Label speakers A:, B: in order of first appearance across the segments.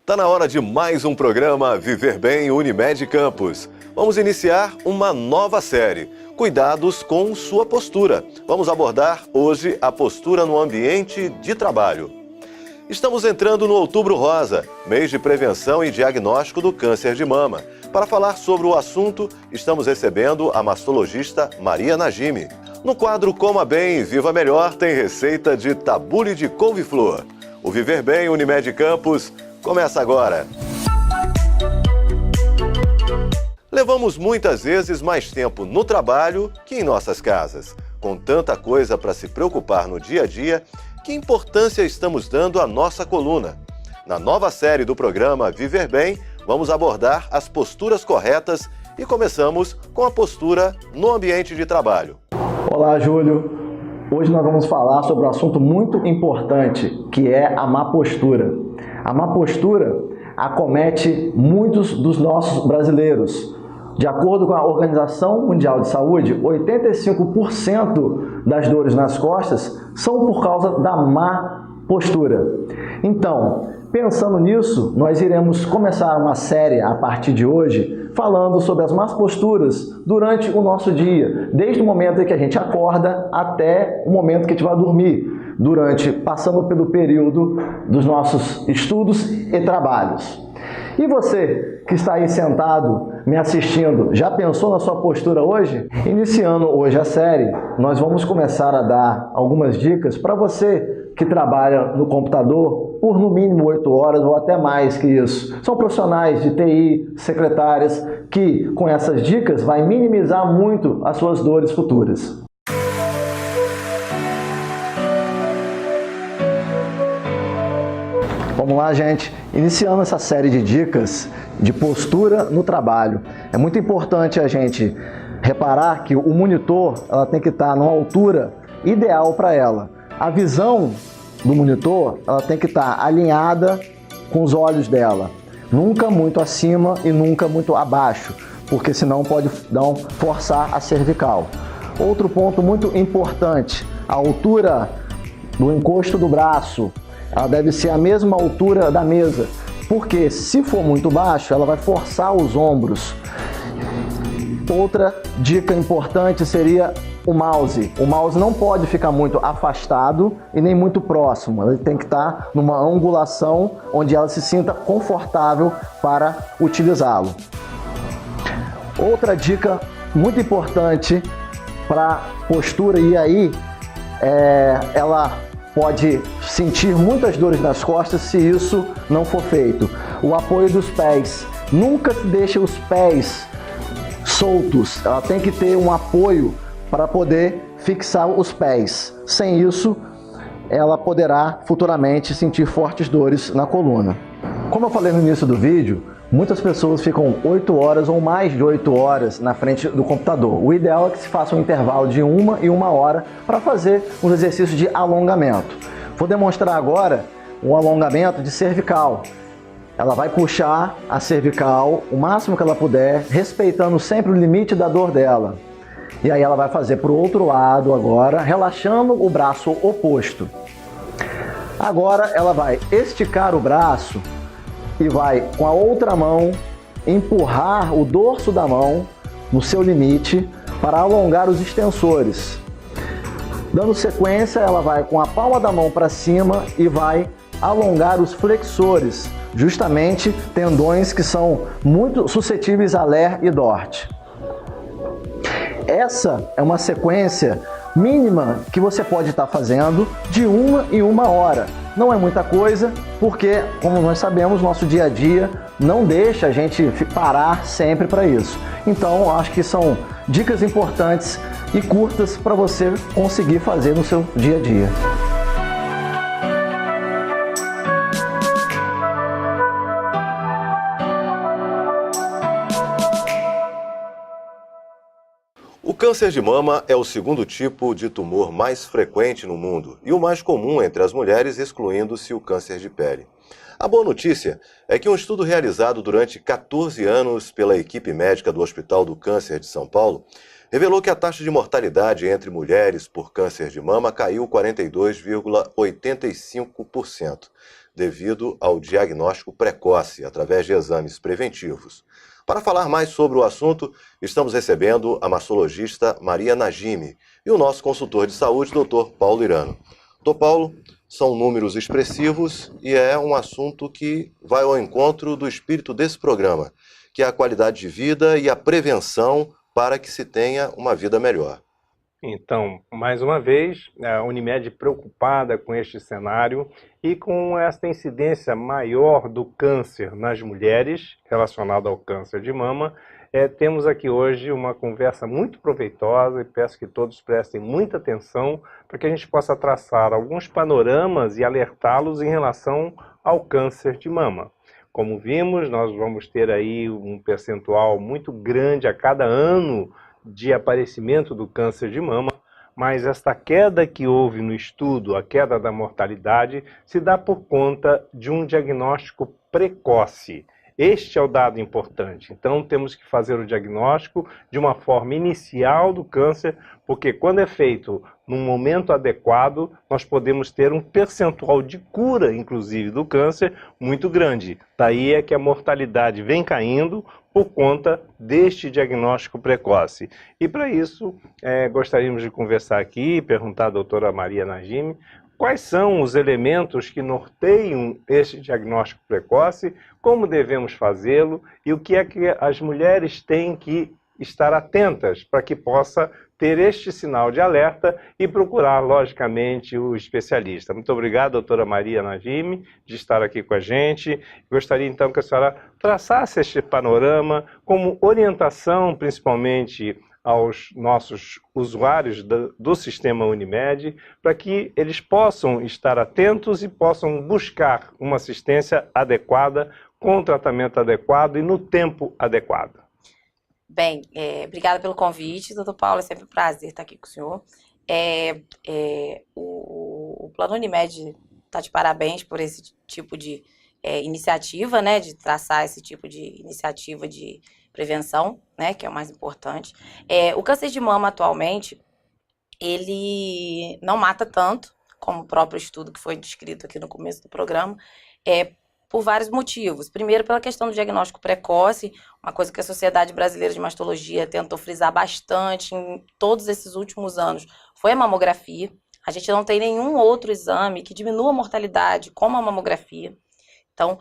A: Tá na hora de mais um programa Viver Bem Unimed Campos. Vamos iniciar uma nova série, Cuidados com sua postura. Vamos abordar hoje a postura no ambiente de trabalho. Estamos entrando no Outubro Rosa, mês de prevenção e diagnóstico do câncer de mama. Para falar sobre o assunto, estamos recebendo a mastologista Maria Najimi. No quadro Coma Bem, Viva Melhor, tem receita de tabule de couve-flor. O Viver Bem Unimed Campos começa agora. Levamos muitas vezes mais tempo no trabalho que em nossas casas. Com tanta coisa para se preocupar no dia a dia, que importância estamos dando à nossa coluna? Na nova série do programa Viver Bem, vamos abordar as posturas corretas e começamos com a postura no ambiente de trabalho.
B: Olá, Júlio. Hoje nós vamos falar sobre um assunto muito importante, que é a má postura. A má postura acomete muitos dos nossos brasileiros. De acordo com a Organização Mundial de Saúde, 85% das dores nas costas são por causa da má postura. Então, pensando nisso, nós iremos começar uma série a partir de hoje falando sobre as más posturas durante o nosso dia, desde o momento em que a gente acorda até o momento que a gente vai dormir, passando pelo período dos nossos estudos e trabalhos. E você que está aí sentado, me assistindo, já pensou na sua postura hoje? Iniciando hoje a série, nós vamos começar a dar algumas dicas para você que trabalha no computador por no mínimo 8 horas ou até mais que isso. São profissionais de TI, secretárias, que com essas dicas vai minimizar muito as suas dores futuras. Vamos lá, gente. Iniciando essa série de dicas de postura no trabalho. É muito importante a gente reparar que o monitor ela tem que estar numa altura ideal para ela. A visão do monitor ela tem que estar alinhada com os olhos dela. Nunca muito acima e nunca muito abaixo, porque senão pode forçar a cervical. Outro ponto muito importante, a altura do encosto do braço. Ela deve ser a mesma altura da mesa, porque se for muito baixo, ela vai forçar os ombros. Outra dica importante seria o mouse. O mouse não pode ficar muito afastado e nem muito próximo. Ele tem que estar numa angulação onde ela se sinta confortável para utilizá-lo. Outra dica muito importante para postura, e aí ela pode sentir muitas dores nas costas se isso não for feito. O apoio dos pés. Nunca deixe os pés soltos. Ela tem que ter um apoio para poder fixar os pés. Sem isso, ela poderá futuramente sentir fortes dores na coluna. Como eu falei no início do vídeo, muitas pessoas ficam 8 horas ou mais de 8 horas na frente do computador. O ideal é que se faça um intervalo de 1 e 1 hora para fazer os exercícios de alongamento. Vou demonstrar agora um alongamento de cervical. Ela vai puxar a cervical o máximo que ela puder, respeitando sempre o limite da dor dela. E aí ela vai fazer para o outro lado agora, relaxando o braço oposto. Agora ela vai esticar o braço e vai, com a outra mão, empurrar o dorso da mão no seu limite para alongar os extensores. Dando sequência, ela vai com a palma da mão para cima e vai alongar os flexores, justamente tendões que são muito suscetíveis a LER e DORT. Essa é uma sequência mínima que você pode estar fazendo de 1 em 1 hora. Não é muita coisa, porque, como nós sabemos, nosso dia a dia não deixa a gente parar sempre para isso. Então, acho que são dicas importantes e curtas para você conseguir fazer no seu dia a dia.
A: O câncer de mama é o segundo tipo de tumor mais frequente no mundo e o mais comum entre as mulheres, excluindo-se o câncer de pele. A boa notícia é que um estudo realizado durante 14 anos pela equipe médica do Hospital do Câncer de São Paulo revelou que a taxa de mortalidade entre mulheres por câncer de mama caiu 42,85%, devido ao diagnóstico precoce através de exames preventivos. Para falar mais sobre o assunto, estamos recebendo a mastologista Maria Najimi e o nosso consultor de saúde, Dr. Paulo Irano. Dr. Paulo, são números expressivos e é um assunto que vai ao encontro do espírito desse programa, que é a qualidade de vida e a prevenção para que se tenha uma vida melhor.
C: Então, mais uma vez, a Unimed preocupada com este cenário e com esta incidência maior do câncer nas mulheres, relacionado ao câncer de mama, temos aqui hoje uma conversa muito proveitosa e peço que todos prestem muita atenção para que a gente possa traçar alguns panoramas e alertá-los em relação ao câncer de mama. Como vimos, nós vamos ter aí um percentual muito grande a cada ano de aparecimento do câncer de mama, mas esta queda que houve no estudo, a queda da mortalidade, se dá por conta de um diagnóstico precoce. Este é o dado importante. Então temos que fazer o diagnóstico de uma forma inicial do câncer, porque quando é feito num momento adequado, nós podemos ter um percentual de cura, inclusive, do câncer muito grande. Daí é que a mortalidade vem caindo por conta deste diagnóstico precoce. E para isso, gostaríamos de conversar aqui, perguntar à doutora Maria Najimi, quais são os elementos que norteiam este diagnóstico precoce, como devemos fazê-lo e o que é que as mulheres têm que estar atentas para que possa ter este sinal de alerta e procurar, logicamente, o especialista. Muito obrigado, doutora Maria Najimi, de estar aqui com a gente. Gostaria, então, que a senhora traçasse este panorama como orientação, principalmente aos nossos usuários do sistema Unimed, para que eles possam estar atentos e possam buscar uma assistência adequada, com o tratamento adequado e no tempo adequado.
D: Bem, obrigada pelo convite, doutor Paulo, é sempre um prazer estar aqui com o senhor. O Plano Unimed está de parabéns por esse tipo de iniciativa, né, de traçar esse tipo de iniciativa de prevenção, né, que é o mais importante. O câncer de mama atualmente, ele não mata tanto, como o próprio estudo que foi descrito aqui no começo do programa, por vários motivos. Primeiro, pela questão do diagnóstico precoce, uma coisa que a Sociedade Brasileira de Mastologia tentou frisar bastante em todos esses últimos anos, foi a mamografia. A gente não tem nenhum outro exame que diminua a mortalidade como a mamografia. Então,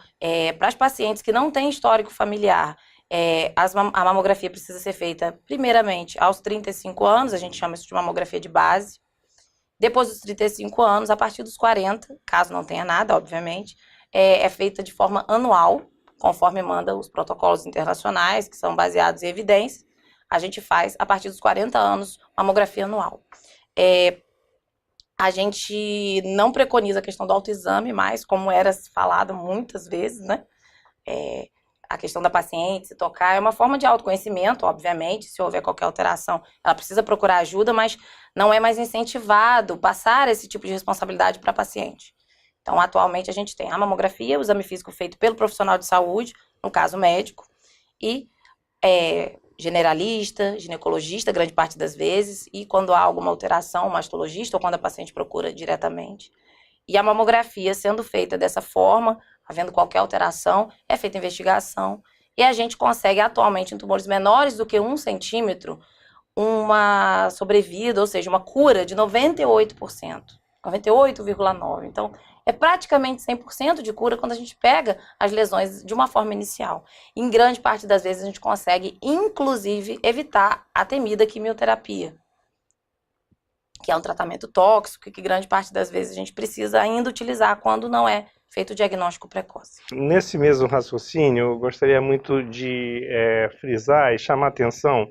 D: para as pacientes que não têm histórico familiar, a mamografia precisa ser feita, primeiramente, aos 35 anos, a gente chama isso de mamografia de base. Depois dos 35 anos, a partir dos 40, caso não tenha nada, obviamente, é feita de forma anual, conforme manda os protocolos internacionais, que são baseados em evidências. A gente faz, a partir dos 40 anos, mamografia anual. A gente não preconiza a questão do autoexame mais, como era falado muitas vezes, né? A questão da paciente se tocar é uma forma de autoconhecimento, obviamente. Se houver qualquer alteração, ela precisa procurar ajuda, mas não é mais incentivado passar esse tipo de responsabilidade para a paciente. Então, atualmente, a gente tem a mamografia, o exame físico feito pelo profissional de saúde, no caso médico, e generalista, ginecologista, grande parte das vezes, e quando há alguma alteração, mastologista, ou quando a paciente procura diretamente. E a mamografia sendo feita dessa forma, havendo qualquer alteração, é feita investigação, e a gente consegue atualmente, em tumores menores do que 1 centímetro, uma sobrevida, ou seja, uma cura de 98%, 98,9%. Então, é praticamente 100% de cura quando a gente pega as lesões de uma forma inicial. Em grande parte das vezes a gente consegue, inclusive, evitar a temida quimioterapia, que é um tratamento tóxico e que grande parte das vezes a gente precisa ainda utilizar quando não é feito o diagnóstico precoce.
C: Nesse mesmo raciocínio, eu gostaria muito de frisar e chamar a atenção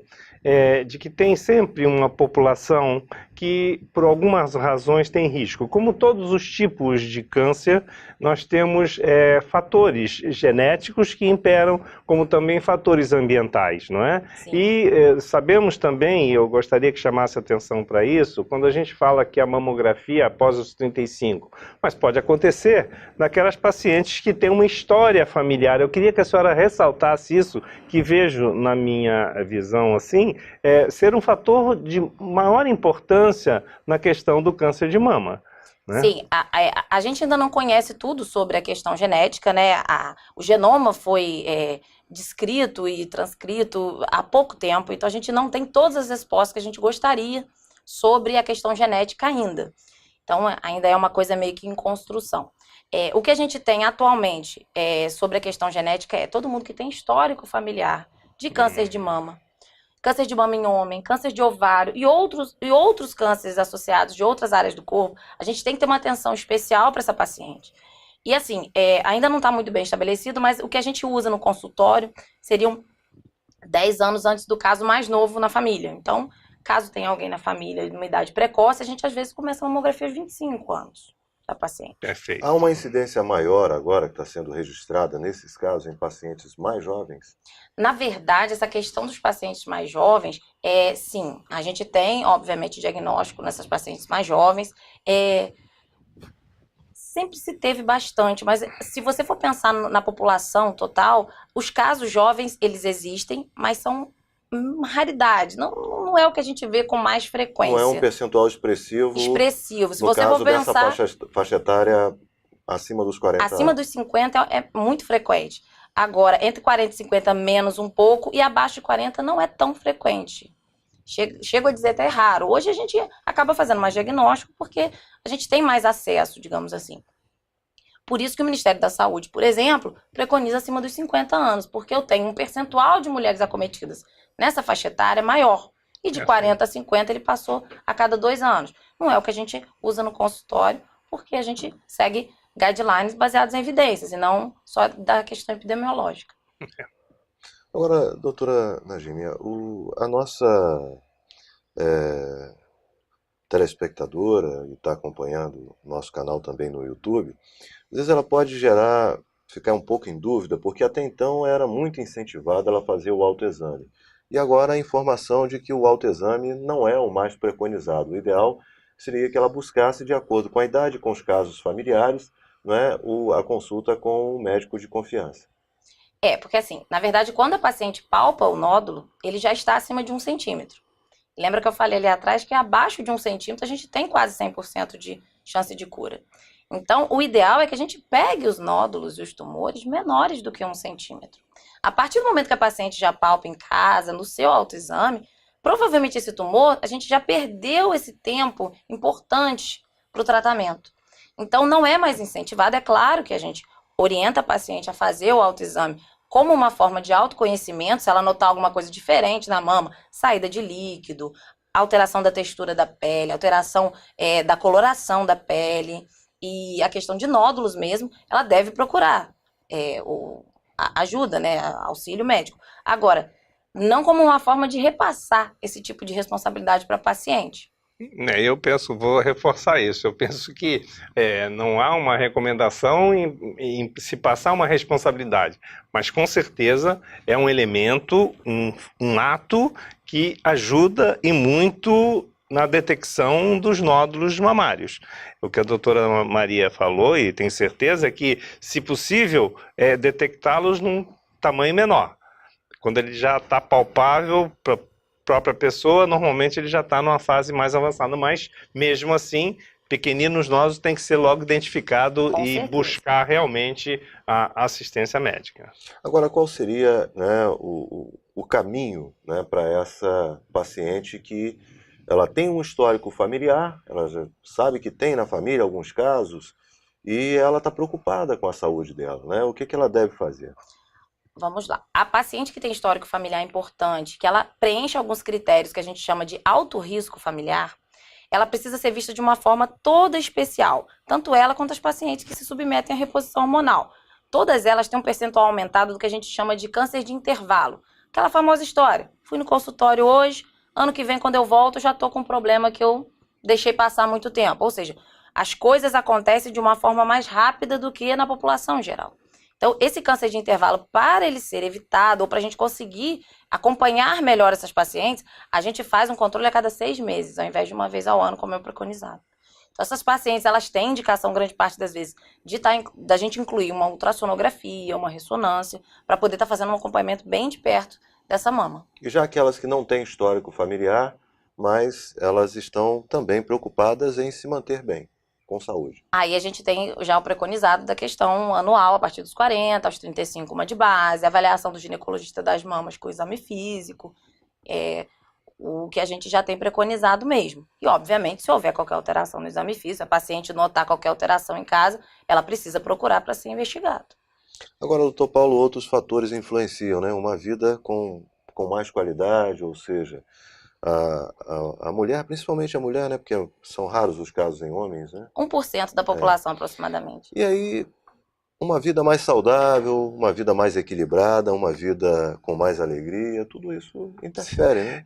C: de que tem sempre uma população que, por algumas razões, tem risco. Como todos os tipos de câncer, nós temos fatores genéticos que imperam, como também fatores ambientais, não é?
D: Sim.
C: E sabemos também, e eu gostaria que chamasse atenção para isso, quando a gente fala que a mamografia após os 35, mas pode acontecer naquelas pacientes que têm uma história familiar. Eu queria que a senhora ressaltasse isso, que vejo na minha visão assim, também ser um fator de maior importância na questão do câncer de mama, né?
D: Sim, a gente ainda não conhece tudo sobre a questão genética, né? O genoma foi descrito e transcrito há pouco tempo, então a gente não tem todas as respostas que a gente gostaria sobre a questão genética ainda. Então, ainda é uma coisa meio que em construção. O que a gente tem atualmente sobre a questão genética é todo mundo que tem histórico familiar de câncer de mama em homem, câncer de ovário e outros cânceres associados de outras áreas do corpo, a gente tem que ter uma atenção especial para essa paciente. E assim, ainda não está muito bem estabelecido, mas o que a gente usa no consultório seriam 10 anos antes do caso mais novo na família. Então, caso tenha alguém na família de uma idade precoce, a gente às vezes começa a mamografia aos 25 anos da paciente.
C: Perfeito.
A: Há uma incidência maior agora que está sendo registrada nesses casos em pacientes mais jovens?
D: Na verdade, essa questão dos pacientes mais jovens, sim, a gente tem, obviamente, diagnóstico nessas pacientes mais jovens, sempre se teve bastante, mas se você for pensar na população total, os casos jovens, eles existem, mas são raridade, não é o que a gente vê com mais frequência.
A: Não é um percentual expressivo.
D: Expressivo. Se
A: no
D: você
A: caso
D: for pensar,
A: dessa faixa etária acima dos 40
D: acima
A: anos.
D: dos 50 é muito frequente. Agora, entre 40 e 50, menos um pouco, e abaixo de 40 não é tão frequente. Chego a dizer até raro. Hoje a gente acaba fazendo mais diagnóstico porque a gente tem mais acesso, digamos assim. Por isso que o Ministério da Saúde, por exemplo, preconiza acima dos 50 anos, porque eu tenho um percentual de mulheres acometidas nessa faixa etária maior. E de 40 a 50 ele passou a cada 2 anos. Não é o que a gente usa no consultório, porque a gente segue guidelines baseados em evidências, e não só da questão epidemiológica.
A: Agora, doutora Najimia, a nossa telespectadora, e está acompanhando o nosso canal também no YouTube, às vezes ela pode ficar um pouco em dúvida, porque até então era muito incentivada ela a fazer o autoexame. E agora a informação de que o autoexame não é o mais preconizado. O ideal seria que ela buscasse, de acordo com a idade, com os casos familiares, né, a consulta com um médico de confiança.
D: Porque assim, na verdade, quando a paciente palpa o nódulo, ele já está acima de 1 centímetro. Lembra que eu falei ali atrás que abaixo de 1 centímetro a gente tem quase 100% de chance de cura. Então, o ideal é que a gente pegue os nódulos e os tumores menores do que 1 centímetro. A partir do momento que a paciente já palpa em casa, no seu autoexame, provavelmente esse tumor, a gente já perdeu esse tempo importante para o tratamento. Então, não é mais incentivado. É claro que a gente orienta a paciente a fazer o autoexame como uma forma de autoconhecimento, se ela notar alguma coisa diferente na mama, saída de líquido, alteração da textura da pele, alteração da coloração da pele e a questão de nódulos mesmo, ela deve procurar ajuda, né, auxílio médico. Agora, não como uma forma de repassar esse tipo de responsabilidade para a paciente.
C: Eu vou reforçar isso, eu penso que não há uma recomendação em se passar uma responsabilidade, mas com certeza é um elemento, um ato que ajuda e muito na detecção dos nódulos mamários. O que a doutora Maria falou, e tenho certeza, é que, se possível, detectá-los num tamanho menor. Quando ele já está palpável para própria pessoa, normalmente ele já está numa fase mais avançada, mas mesmo assim, pequeninos nódulos tem que ser logo identificado
D: Com
C: e
D: certeza.
C: buscar realmente a assistência médica.
A: Agora, qual seria, né, o caminho, né, para essa paciente que ela tem um histórico familiar, ela já sabe que tem na família alguns casos, e ela está preocupada com a saúde dela, né? O que ela deve fazer?
D: Vamos lá. A paciente que tem histórico familiar importante, que ela preenche alguns critérios que a gente chama de alto risco familiar, ela precisa ser vista de uma forma toda especial. Tanto ela quanto as pacientes que se submetem à reposição hormonal. Todas elas têm um percentual aumentado do que a gente chama de câncer de intervalo. Aquela famosa história. Fui no consultório hoje, ano que vem quando eu volto eu já estou com um problema que eu deixei passar há muito tempo. Ou seja, as coisas acontecem de uma forma mais rápida do que na população em geral. Então, esse câncer de intervalo, para ele ser evitado, ou para a gente conseguir acompanhar melhor essas pacientes, a gente faz um controle a cada 6 meses, ao invés de uma vez ao ano, como é preconizado. Então, essas pacientes, elas têm indicação, grande parte das vezes, da gente incluir uma ultrassonografia, uma ressonância, para poder estar fazendo um acompanhamento bem de perto dessa mama.
A: E já aquelas que não têm histórico familiar, mas elas estão também preocupadas em se manter bem, com saúde.
D: Aí a gente tem já o preconizado da questão anual, a partir dos 40, aos 35, uma de base, avaliação do ginecologista das mamas com exame físico, o que a gente já tem preconizado mesmo. E, obviamente, se houver qualquer alteração no exame físico, a paciente notar qualquer alteração em casa, ela precisa procurar para ser investigado.
A: Agora, doutor Paulo, outros fatores influenciam, né? Uma vida com mais qualidade, ou seja, a mulher, principalmente a mulher, né? Porque são raros os casos em homens, né?
D: 1% da população, aproximadamente.
A: E aí, uma vida mais saudável, uma vida mais equilibrada, uma vida com mais alegria, tudo isso interfere, né?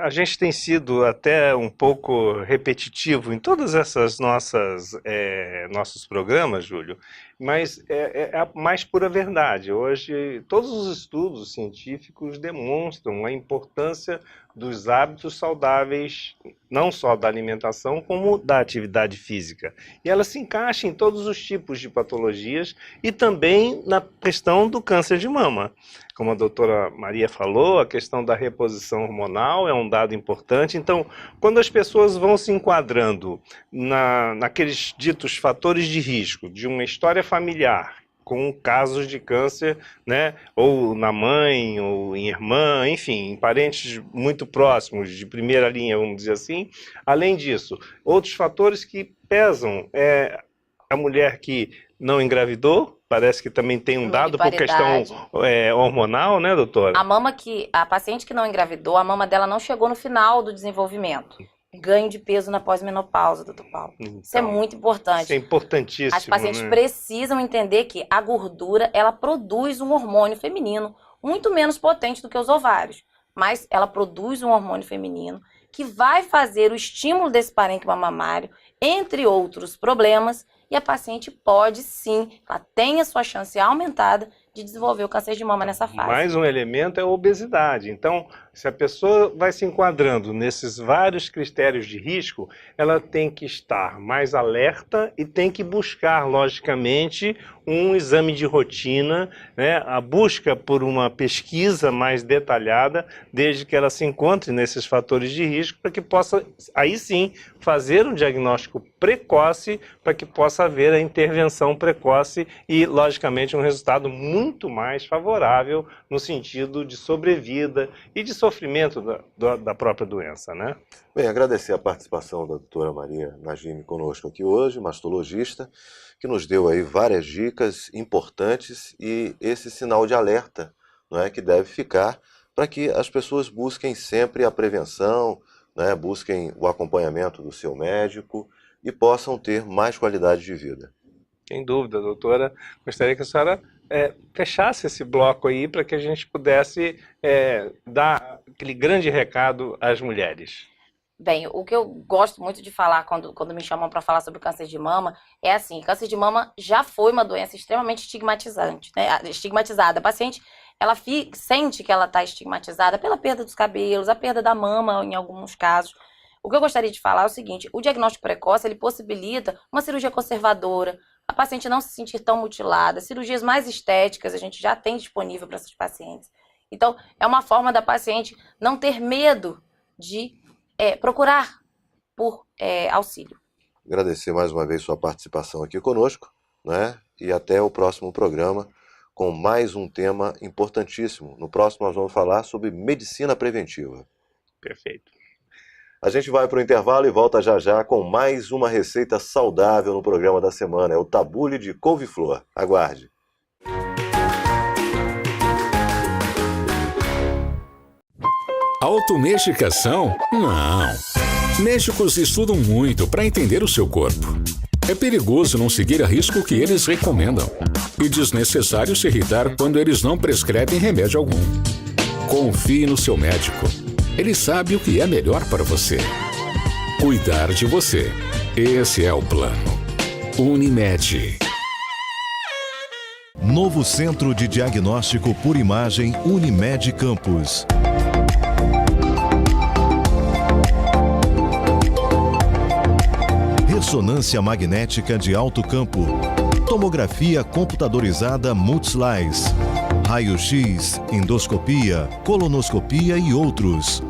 C: A gente tem sido até um pouco repetitivo em todas essas nossos programas, Júlio, mas é a mais pura verdade. Hoje, todos os estudos científicos demonstram a importância dos hábitos saudáveis, não só da alimentação, como da atividade física. E ela se encaixa em todos os tipos de patologias e também na questão do câncer de mama. Como a doutora Maria falou, a questão da reposição hormonal é um dado importante. Então, quando as pessoas vão se enquadrando naqueles ditos fatores de risco de uma história familiar, com casos de câncer, né, ou na mãe, ou em irmã, enfim, em parentes muito próximos, de primeira linha, vamos dizer assim. Além disso, outros fatores que pesam, a mulher que não engravidou, parece que também tem um dado por questão hormonal, né, doutora?
D: A paciente que não engravidou, a mama dela não chegou no final do desenvolvimento. Ganho de peso na pós-menopausa, doutor Paulo. Então, isso é muito importante.
C: Isso é importantíssimo.
D: As pacientes precisam entender que a gordura, ela produz um hormônio feminino muito menos potente do que os ovários. Mas ela produz um hormônio feminino que vai fazer o estímulo desse parênquima mamário, entre outros problemas, e a paciente pode sim, ela tem a sua chance aumentada de desenvolver o câncer de mama nessa fase.
C: Mais um elemento é a obesidade. Então, se a pessoa vai se enquadrando nesses vários critérios de risco, ela tem que estar mais alerta e tem que buscar, logicamente, um exame de rotina, né? A busca por uma pesquisa mais detalhada, desde que ela se encontre nesses fatores de risco, para que possa, aí sim, fazer um diagnóstico precoce, para que possa haver a intervenção precoce e, logicamente, um resultado muito mais favorável no sentido de sobrevida e de sofrimento da própria doença, né?
A: Bem, agradecer a participação da doutora Maria Najime conosco aqui hoje, mastologista, que nos deu aí várias dicas importantes e esse sinal de alerta, não é, que deve ficar para que as pessoas busquem sempre a prevenção, né, busquem o acompanhamento do seu médico e possam ter mais qualidade de vida.
C: Sem dúvida, doutora. Gostaria que a senhora fechasse esse bloco aí para que a gente pudesse dar aquele grande recado às mulheres.
D: Bem, o que eu gosto muito de falar quando me chamam para falar sobre câncer de mama é assim, câncer de mama já foi uma doença extremamente estigmatizante, né? Estigmatizada. A paciente, ela sente que ela está estigmatizada pela perda dos cabelos, a perda da mama em alguns casos. O que eu gostaria de falar é o seguinte, o diagnóstico precoce, ele possibilita uma cirurgia conservadora, a paciente não se sentir tão mutilada, cirurgias mais estéticas a gente já tem disponível para essas pacientes. Então, é uma forma da paciente não ter medo de procurar por auxílio.
A: Agradecer mais uma vez sua participação aqui conosco, né? E até o próximo programa com mais um tema importantíssimo. No próximo nós vamos falar sobre medicina preventiva.
C: Perfeito.
A: A gente vai para o intervalo e volta já já com mais uma receita saudável no programa da semana. É o tabule de couve-flor. Aguarde.
E: Automedicação? Não. Médicos estudam muito para entender o seu corpo. É perigoso não seguir a risco o que eles recomendam. E desnecessário se irritar quando eles não prescrevem remédio algum. Confie no seu médico. Ele sabe o que é melhor para você. Cuidar de você. Esse é o plano. Unimed.
F: Novo Centro de Diagnóstico por Imagem Unimed Campos. Ressonância magnética de alto campo. Tomografia computadorizada Multislice. raio-x, endoscopia, colonoscopia e outros.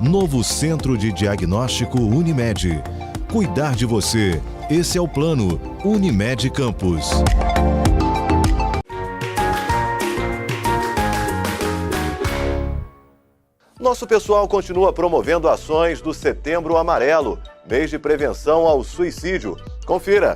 F: Novo Centro de Diagnóstico Unimed. Cuidar de você. Esse é o plano Unimed Campos.
A: Nosso pessoal continua promovendo ações do Setembro Amarelo, mês de prevenção ao suicídio. Confira!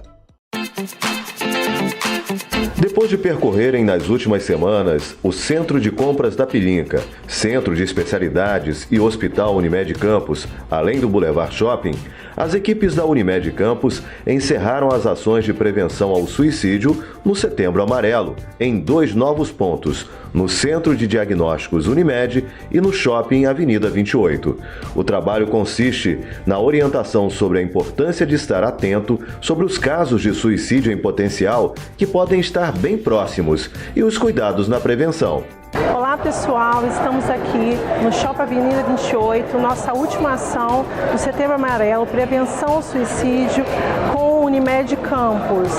A: Depois de percorrerem nas últimas semanas o Centro de Compras da Pilinca, Centro de Especialidades e Hospital Unimed Campos, além do Boulevard Shopping, as equipes da Unimed Campos encerraram as ações de prevenção ao suicídio no Setembro Amarelo, em 2 novos pontos, no Centro de Diagnósticos Unimed e no Shopping Avenida 28. O trabalho consiste na orientação sobre a importância de estar atento sobre os casos de suicídio em potencial que podem estar bem próximos e os cuidados na prevenção.
G: Olá pessoal, estamos aqui no Shopping Avenida 28, nossa última ação do Setembro Amarelo, prevenção ao suicídio com o Unimed Campos.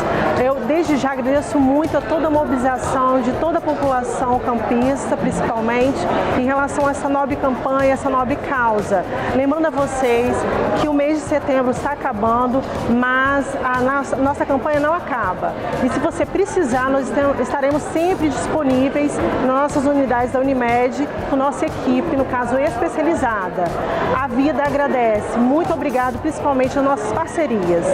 G: Eu desde já agradeço muito a toda a mobilização de toda a população campista, principalmente, em relação a essa nobre campanha, essa nobre causa. Lembrando a vocês que o mês de setembro está acabando, mas a nossa campanha não acaba. E se você precisar, nós estaremos sempre disponíveis nas nossas unidades da Unimed, com nossa equipe, no caso especializada. A vida agradece. Muito obrigado, principalmente às nossas parcerias.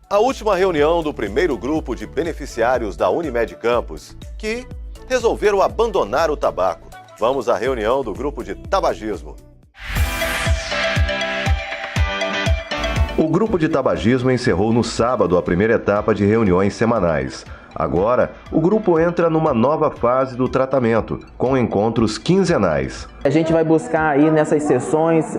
A: A última reunião do primeiro grupo de beneficiários da Unimed Campos, que resolveram abandonar o tabaco. Vamos à reunião do grupo de tabagismo. O grupo de tabagismo encerrou no sábado a primeira etapa de reuniões semanais. Agora, o grupo entra numa nova fase do tratamento, com encontros quinzenais.
H: A gente vai buscar aí nessas sessões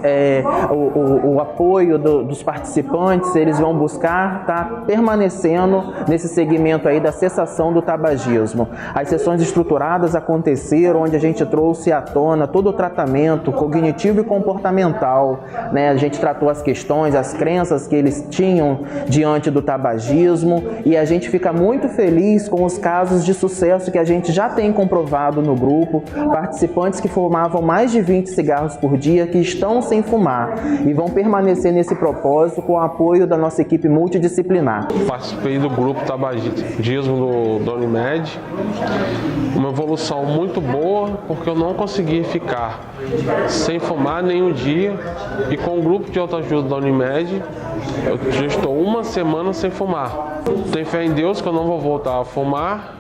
H: o apoio dos participantes, eles vão buscar estar permanecendo nesse segmento aí da cessação do tabagismo. As sessões estruturadas aconteceram, onde a gente trouxe à tona todo o tratamento cognitivo e comportamental, né? A gente tratou as questões, as crenças que eles tinham diante do tabagismo e a gente fica muito feliz com os casos de sucesso que a gente já tem comprovado no grupo, participantes que fumavam mais de 20 cigarros por dia que estão sem fumar e vão permanecer nesse propósito com o apoio da nossa equipe multidisciplinar.
I: Participei do grupo tabagismo da Unimed, uma evolução muito boa porque eu não consegui ficar sem fumar nenhum dia e com o grupo de autoajuda da Unimed eu já estou uma semana sem fumar. Tenho fé em Deus que eu não vou voltar a fumar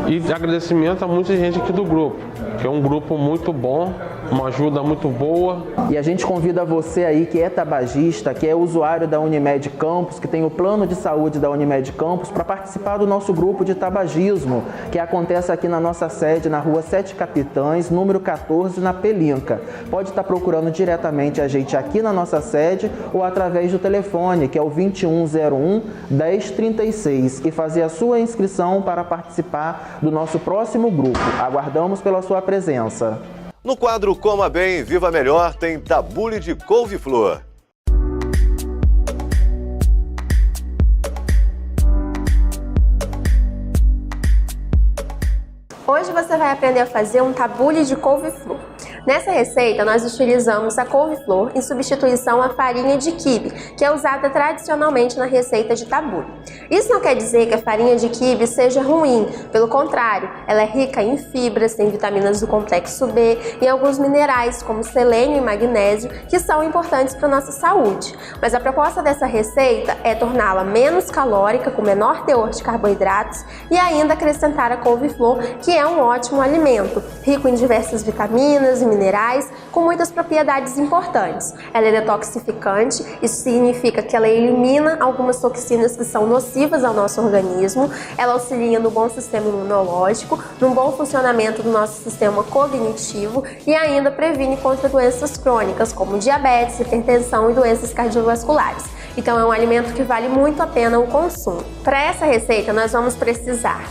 I: e agradecimento a muita gente aqui do grupo, que é um grupo muito bom, uma ajuda muito boa.
H: E a gente convida você aí que é tabagista, que é usuário da Unimed Campos, que tem o plano de saúde da Unimed Campos, para participar do nosso grupo de tabagismo, que acontece aqui na nossa sede, na rua 7 Capitães, número 14, na Pelinca. Pode estar procurando diretamente a gente aqui na nossa sede ou através do telefone, que é o 2101 1036, e fazer a sua inscrição para participar do nosso próximo grupo. Aguardamos pela sua presença.
A: No quadro Coma Bem, Viva Melhor, tem tabule de couve-flor.
J: Hoje você vai aprender a fazer um tabule de couve-flor. Nessa receita, nós utilizamos a couve-flor em substituição à farinha de quibe, que é usada tradicionalmente na receita de tabule. Isso não quer dizer que a farinha de quibe seja ruim, pelo contrário, ela é rica em fibras, tem vitaminas do complexo B e alguns minerais, como selênio e magnésio, que são importantes para a nossa saúde. Mas a proposta dessa receita é torná-la menos calórica, com menor teor de carboidratos e ainda acrescentar a couve-flor, que é um ótimo alimento, rico em diversas vitaminas e minerais, com muitas propriedades importantes. Ela é detoxificante, isso significa que ela elimina algumas toxinas que são nocivas ao nosso organismo, ela auxilia no bom sistema imunológico, no bom funcionamento do nosso sistema cognitivo e ainda previne contra doenças crônicas, como diabetes, hipertensão e doenças cardiovasculares. Então é um alimento que vale muito a pena o consumo. Para essa receita nós vamos precisar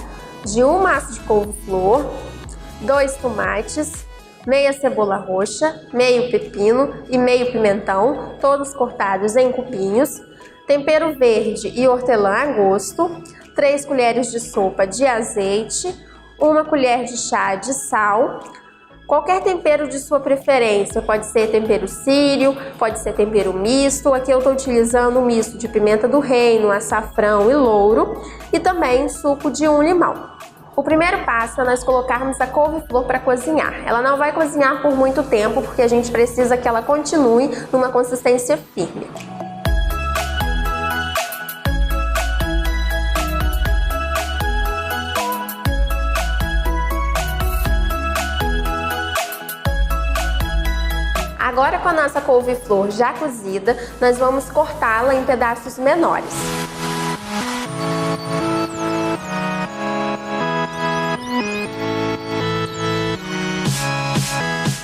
J: de um maço de couve-flor, 2 tomates, meia cebola roxa, meio pepino e meio pimentão, todos cortados em cubinhos, tempero verde e hortelã a gosto, 3 colheres de sopa de azeite, 1 colher de chá de sal, qualquer tempero de sua preferência, pode ser tempero sírio, pode ser tempero misto. Aqui eu estou utilizando um misto de pimenta do reino, açafrão e louro, e também suco de 1 limão. O primeiro passo é nós colocarmos a couve-flor para cozinhar. Ela não vai cozinhar por muito tempo, porque a gente precisa que ela continue numa consistência firme. Agora, com a nossa couve-flor já cozida, nós vamos cortá-la em pedaços menores.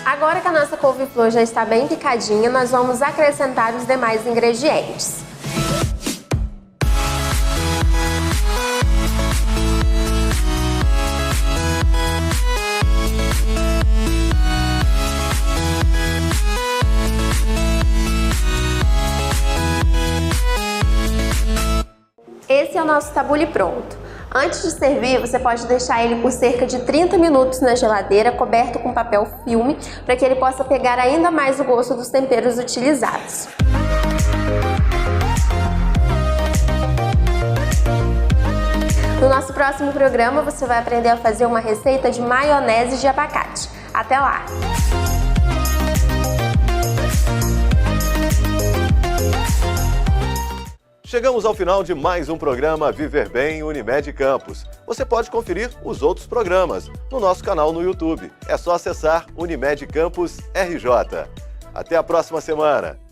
J: Agora que a nossa couve-flor já está bem picadinha, nós vamos acrescentar os demais ingredientes. Esse é o nosso tabule pronto. Antes de servir, você pode deixar ele por cerca de 30 minutos na geladeira, coberto com papel filme, para que ele possa pegar ainda mais o gosto dos temperos utilizados. No nosso próximo programa, você vai aprender a fazer uma receita de maionese de abacate. Até lá!
A: Chegamos ao final de mais um programa Viver Bem Unimed Campos. Você pode conferir os outros programas no nosso canal no YouTube. É só acessar Unimed Campos RJ. Até a próxima semana!